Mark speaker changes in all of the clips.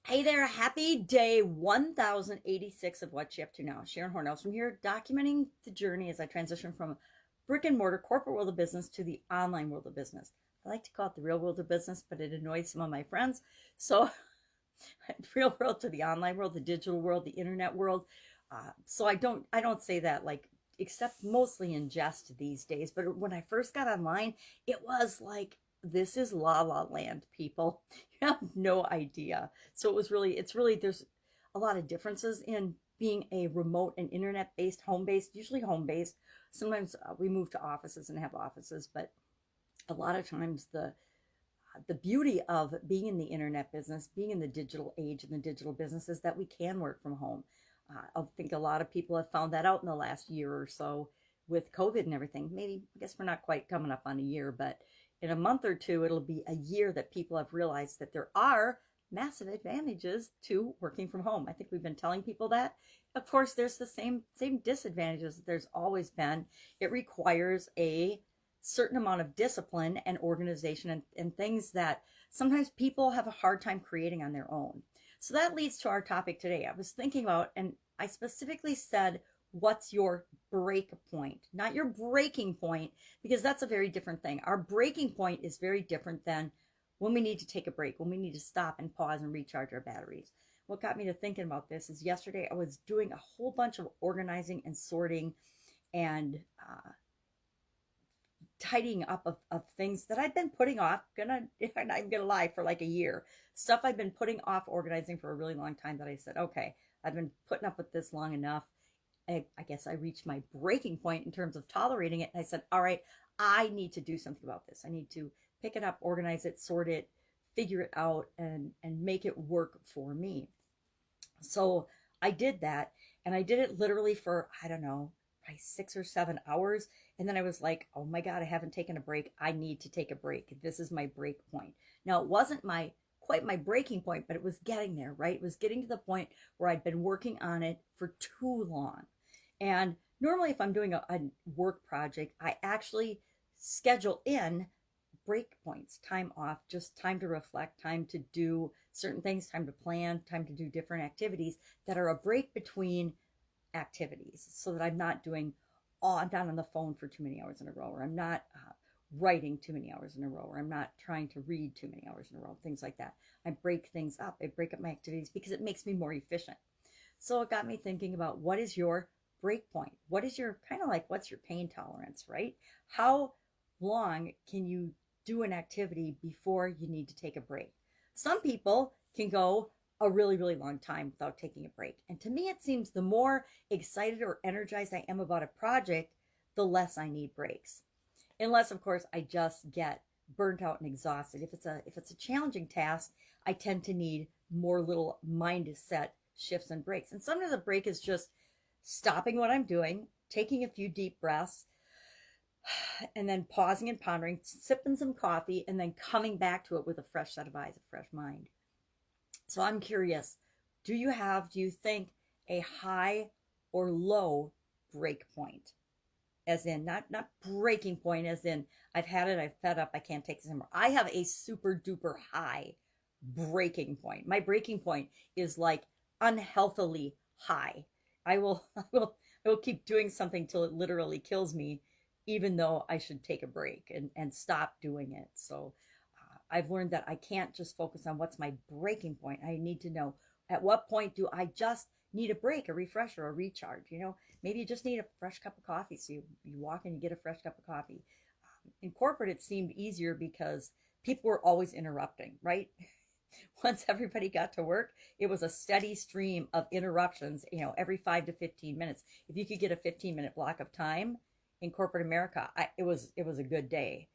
Speaker 1: Hey there, happy day 1086 of What You Up To Now. Sharon Horne-Ellstrom here, documenting the journey as I transition from brick and mortar corporate world of business to the online world of business. I like to call it the real world of business, but it annoys some of my friends. So, real world to the online world, the digital world, the internet world. So I don't say that like except mostly in jest these days. But when I first got online, it was like this is la la land, people. You have no idea. So it's really there's a lot of differences in being a remote and internet based, home based, usually home based. Sometimes we move to offices and have offices, but a lot of times the beauty of being in the internet business, being in the digital age and the digital business is that we can work from home. I think a lot of people have found that out in the last year or so with COVID and everything. Maybe, I guess we're not quite coming up on a year, but in a month or two, it'll be a year that people have realized that there are massive advantages to working from home. I think we've been telling people that. Of course, there's the same disadvantages that there's always been. It requires a certain amount of discipline and organization and things that sometimes people have a hard time creating on their own. So that leads to our topic today. I was thinking about, and I specifically said, what's your break point? Not your breaking point, because that's a very different thing. Our breaking point is very different than when we need to take a break, when we need to stop and pause and recharge our batteries. What got me to thinking about this is yesterday I was doing a whole bunch of organizing and sorting and tidying up of things that I've been putting off. I'm gonna lie, for like a year. Stuff I've been putting off organizing for a really long time that I said, okay, I've been putting up with this long enough. I guess I reached my breaking point in terms of tolerating it. And I said, all right, I need to do something about this. I need to pick it up, organize it, sort it, figure it out, and make it work for me. So I did that, and I did it literally for, I don't know, probably 6 or 7 hours. And then I was like, oh my God, I haven't taken a break. I need to take a break. This is my break point. Now, it wasn't quite my breaking point, but it was getting there, right? It was getting to the point where I'd been working on it for too long. And normally, if I'm doing a work project, I actually schedule in break points, time off, just time to reflect, time to do certain things, time to plan, time to do different activities that are a break between activities so that I'm not doing, oh, I'm not on the phone for too many hours in a row, or I'm not writing too many hours in a row, or I'm not trying to read too many hours in a row, things like that. I break things up. I break up my activities because it makes me more efficient. So it got me thinking about what is your break point? What is your kind of like, what's your pain tolerance, right? How long can you do an activity before you need to take a break? Some people can go a really, really long time without taking a break. And to me, it seems the more excited or energized I am about a project, the less I need breaks. Unless, of course, I just get burnt out and exhausted. If it's a challenging task, I tend to need more little mindset shifts and breaks. And sometimes a break is just stopping what I'm doing, taking a few deep breaths, and then pausing and pondering, sipping some coffee, and then coming back to it with a fresh set of eyes, a fresh mind. So I'm curious, do you think a high or low break point? As in, not breaking point, as in, I've had it, I've fed up, I can't take this anymore. I have a super duper high breaking point. My breaking point is like unhealthily high. I will keep doing something till it literally kills me, even though I should take a break and stop doing it. So I've learned that I can't just focus on what's my breaking point. I need to know at what point do I just need a break, a refresher, a recharge. Maybe you just need a fresh cup of coffee. So you walk and you get a fresh cup of coffee. In corporate, it seemed easier because people were always interrupting, right? Once everybody got to work, it was a steady stream of interruptions, every 5 to 15 minutes. If you could get a 15-minute block of time in corporate America, it was a good day,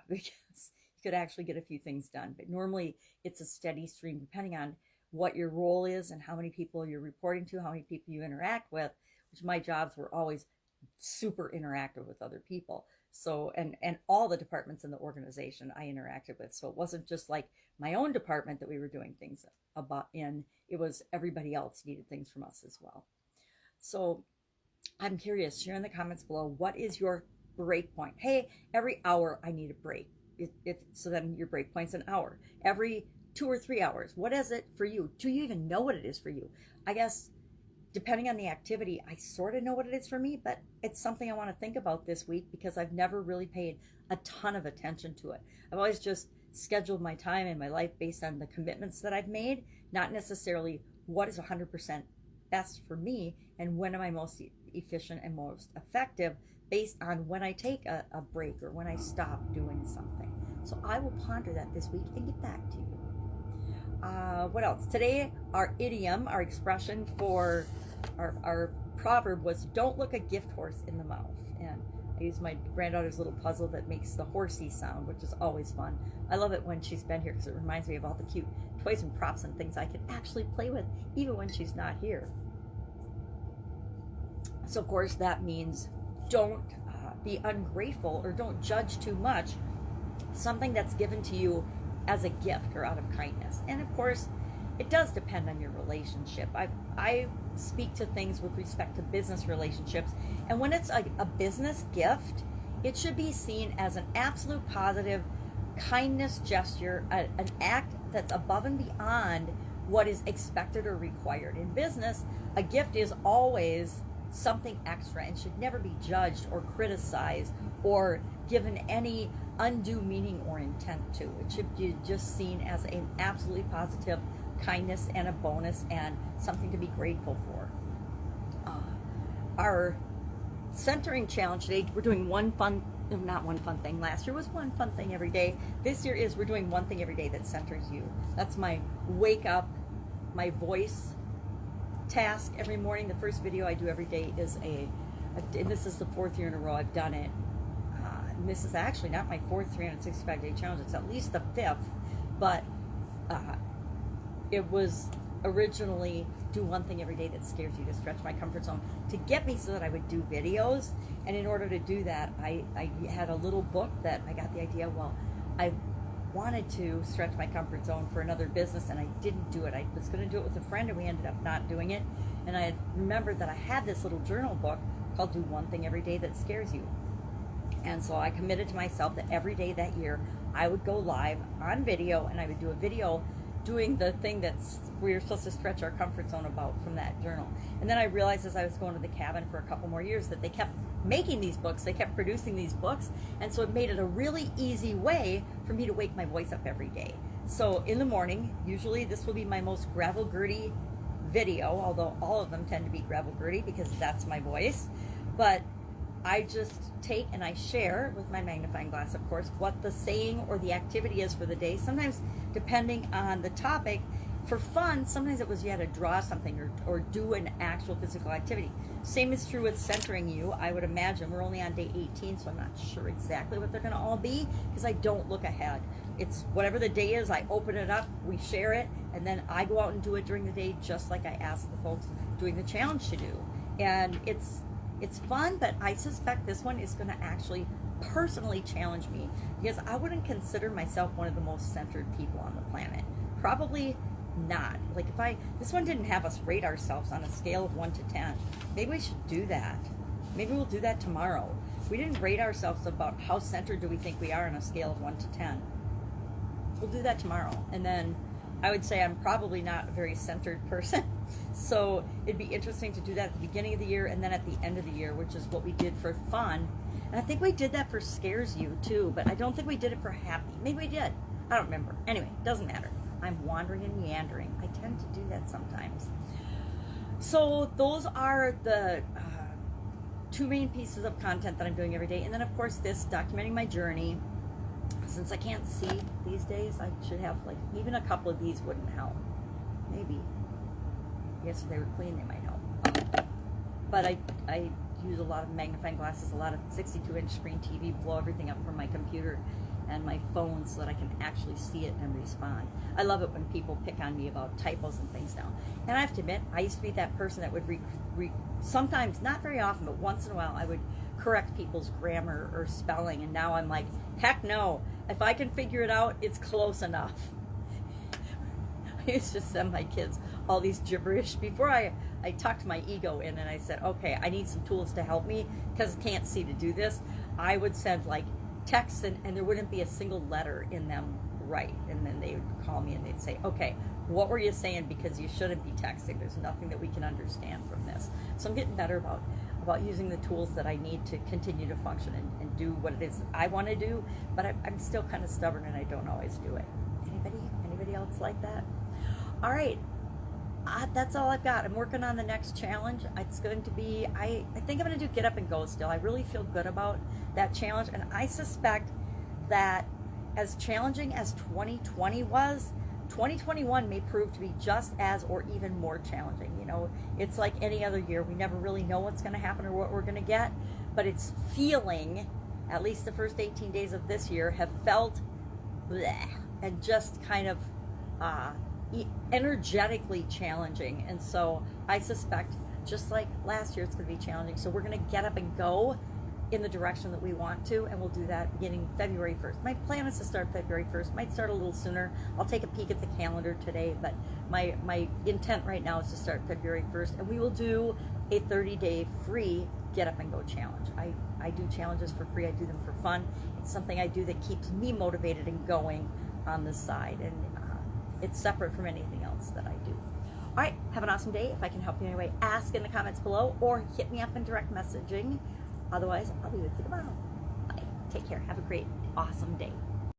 Speaker 1: because you could actually get a few things done. But normally it's a steady stream, depending on what your role is and how many people you're reporting to, how many people you interact with, which my jobs were always super interactive with other people. So, and all the departments in the organization I interacted with. So it wasn't just like my own department that we were doing things about in, it was everybody else needed things from us as well. So I'm curious, share in the comments below, what is your break point? Hey, every hour I need a break. So then your break point's an hour. Every 2 or 3 hours? What is it for you? Do you even know what it is for you? I guess depending on the activity, I sort of know what it is for me, but it's something I want to think about this week because I've never really paid a ton of attention to it. I've always just scheduled my time and my life based on the commitments that I've made, not necessarily what is 100% best for me and when am I most efficient and most effective based on when I take a break or when I stop doing something. So I will ponder that this week and get back to you. What else? Today, our idiom, our expression for our proverb was, don't look a gift horse in the mouth. And I used my granddaughter's little puzzle that makes the horsey sound, which is always fun. I love it when she's been here because it reminds me of all the cute toys and props and things I can actually play with even when she's not here. So of course that means don't be ungrateful or don't judge too much something that's given to you as a gift or out of kindness. And of course, it does depend on your relationship. I speak to things with respect to business relationships, and when it's a business gift, it should be seen as an absolute positive kindness gesture, an act that's above and beyond what is expected or required. In business, a gift is always something extra and should never be judged or criticized or given any undue meaning or intent to. It should be just seen as an absolutely positive kindness and a bonus and something to be grateful for. Our centering challenge today, we're doing not one fun thing. Last year was one fun thing every day. This year is we're doing one thing every day that centers you. That's my wake up, my voice task every morning. The first video I do every day is and this is the 4th year in a row I've done it. And this is actually not my 4th 365-day challenge. It's at least the 5th, but it was originally do one thing every day that scares you, to stretch my comfort zone, to get me so that I would do videos. And in order to do that, I had a little book that I got the idea, well, I wanted to stretch my comfort zone for another business and I didn't do it. I was going to do it with a friend and we ended up not doing it. And I had remembered that I had this little journal book called Do One Thing Every Day That Scares You. And so I committed to myself that every day that year I would go live on video and I would do a video doing the thing that's we were supposed to stretch our comfort zone about from that journal. And then I realized as I was going to the cabin for a couple more years that they kept making these books, they kept producing these books, and so it made it a really easy way for me to wake my voice up every day. So in the morning, usually this will be my most gravel-gerty video, although all of them tend to be gravel-gerty because that's my voice. But I just take and I share with my magnifying glass, of course, what the saying or the activity is for the day. Sometimes, depending on the topic, for fun, sometimes it was you had to draw something or do an actual physical activity. Same is true with centering you. I would imagine we're only on day 18, so I'm not sure exactly what they're going to all be because I don't look ahead. It's whatever the day is, I open it up, we share it, and then I go out and do it during the day just like I asked the folks doing the challenge to do. And it's fun, but I suspect this one is going to actually personally challenge me because I wouldn't consider myself one of the most centered people on the planet. Probably not. Like this one didn't have us rate ourselves on a scale of 1 to 10. Maybe we should do that. Maybe we'll do that tomorrow. We didn't rate ourselves about how centered do we think we are on a scale of 1 to 10. We'll do that tomorrow. And then I would say I'm probably not a very centered person. So it'd be interesting to do that at the beginning of the year and then at the end of the year, which is what we did for fun. And I think we did that for Scares You too, but I don't think we did it for Happy. Maybe we did. I don't remember. Anyway, doesn't matter. I'm wandering and meandering. I tend to do that sometimes. So those are the 2 main pieces of content that I'm doing every day. And then of course this, documenting my journey. Since I can't see these days, I should have like, even a couple of these wouldn't help. Maybe. I guess if they were clean, they might help. But I use a lot of magnifying glasses, a lot of 62-inch screen TV, blow everything up from my computer and my phone so that I can actually see it and respond. I love it when people pick on me about typos and things now. And I have to admit, I used to be that person that would sometimes, not very often, but once in a while, I would correct people's grammar or spelling. And now I'm like, heck no. If I can figure it out, it's close enough. I used to send my kids all these gibberish before I tucked my ego in and I said, okay, I need some tools to help me because I can't see to do this. I would send like texts and there wouldn't be a single letter in them right. And then they would call me and they'd say, okay, what were you saying? Because you shouldn't be texting. There's nothing that we can understand from this. So I'm getting better about using the tools that I need to continue to function and do what it is I want to do, but I'm still kind of stubborn and I don't always do it. Anybody else like that? All right. That's all I've got. I'm working on the next challenge. It's going to be, I think I'm going to do Get Up and Go still. I really feel good about that challenge, and I suspect that as challenging as 2020 was, 2021 may prove to be just as or even more challenging. You know, it's like any other year. We never really know what's going to happen or what we're going to get, but it's feeling, at least the first 18 days of this year, have felt bleh, and just kind of energetically challenging. And so I suspect, just like last year, it's going to be challenging. So we're going to get up and go in the direction that we want to, and we'll do that beginning February 1st. My plan is to start February 1st. Might start a little sooner. I'll take a peek at the calendar today, but my intent right now is to start February 1st, and we will do a 30-day free Get Up and Go challenge. I do challenges for free. I do them for fun. It's something I do that keeps me motivated and going on the side, and it's separate from anything else that I do. All right, have an awesome day. If I can help you in any way, ask in the comments below or hit me up in direct messaging. Otherwise, I'll be with you tomorrow. Bye. Take care. Have a great, awesome day.